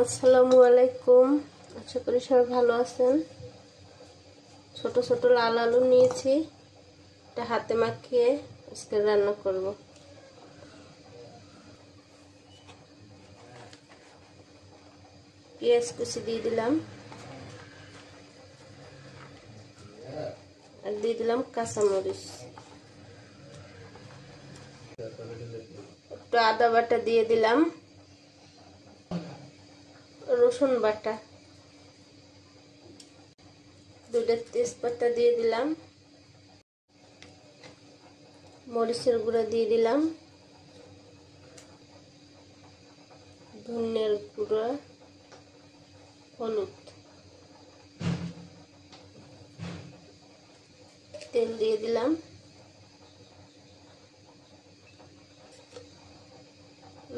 আসসালামু আলাইকুম। আশা করি সবাই ভালো আছেন। ছোট ছোট লাল আলু নিয়েছি, এটা হাতে মাখিয়ে আজকে রান্না করব। পেঁয়াজ কুচি দিয়ে দিলাম আর দিয়ে দিলাম কাঁচামরিচ, একটু আদা বাটা দিয়ে দিলাম, রসুন বাটা, দুটো তেজপাতা দিয়ে দিলাম, মরিচের গুঁড়া দিয়ে দিলাম, ধনিয়ার গুঁড়া, হলুদ, তেল দিয়ে দিলাম,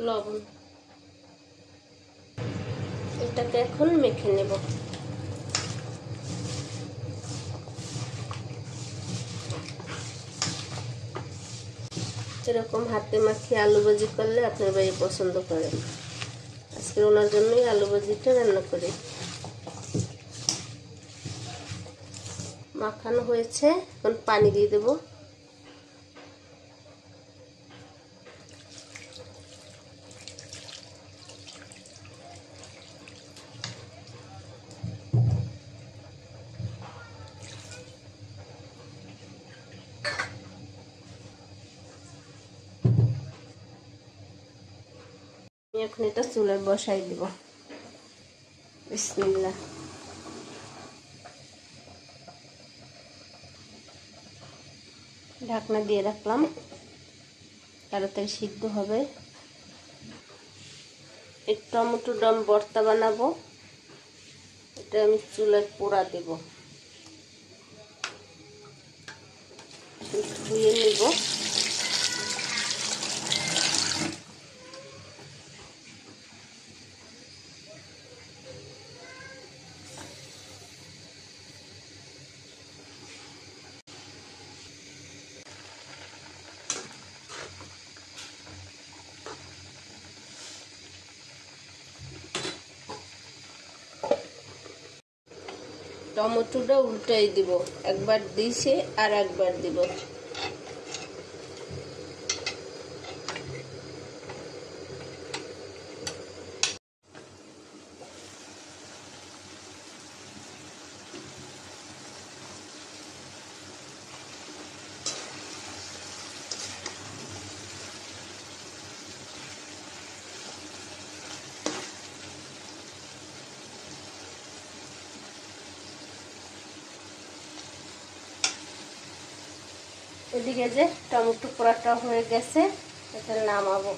লবণ। এটাকে এখন মেখে নেব। এরকম হাতে মাখিয়ে আলু ভাজি করলে আপনার ভাই পছন্দ করে। আজকে ওনার জন্যই আলু ভাজিটা রান্না করি। মাখানো হয়েছে, এখন পানি দিয়ে দেব। এখন এটা চুলায় বসাই দিব। বিসমিল্লাহ। ঢাকনা দিয়ে রাখলাম, তাড়াতাড়ি সিদ্ধ হবে। এই টমেটো দম ভর্তা বানাবো, এটা আমি চুলায় পোড়া দেব। ধুয়ে নেব। টমেটোটা উল্টাই দিব, একবার দিয়েছে আর একবার দিব। এদিকে যে টমেটো পোড়াটা হয়ে গেছে, এটা নামাবো।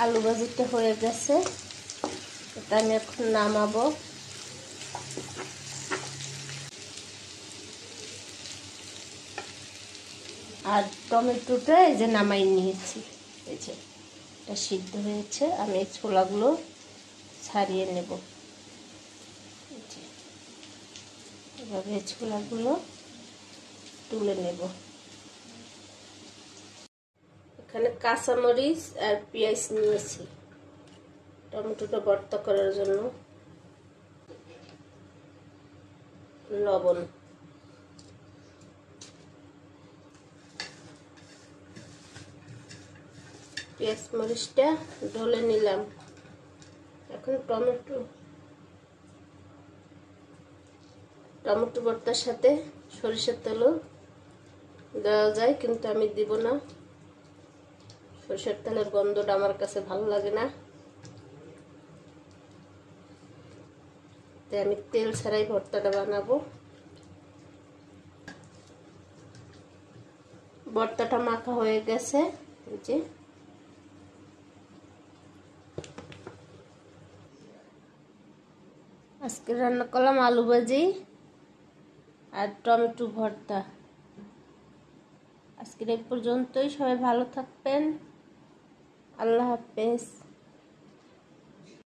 আলু ভাজিটা হয়ে গেছে, এটা আমি এখন নামাবো। আর টমেটোটা এই যে নামাই নিয়েছি, এই যে এটা সিদ্ধ হয়েছে। আমি এই ছোলাগুলো ছাড়িয়ে নেব। এভাবে ছোলাগুলো তুলে নেব। এখানে কাঁচামরিচ আর পেঁয়াজ নিয়েছি টমেটোটা ভর্তা করার জন্য। লবণ, পেঁয়াজ মরিচটা ঢলে নিলাম। এখন টমেটো ভর্তার সাথে সরিষার তেলও দেওয়া যায়, কিন্তু আমি দিব না। সরিষার তেলের গন্ধটা আমার কাছে ভালো লাগে না, তাই আমি তেল ছাড়াই ভর্তাটা বানাবো। ভর্তাটা মাখা হয়ে গেছে, যে আজকে রান্না করলাম আলু ভাজি আর টমেটো ভর্তা। আজকের এই পর্যন্তই। সবাই ভালো থাকবেন। আল্লাহ হাফেজ।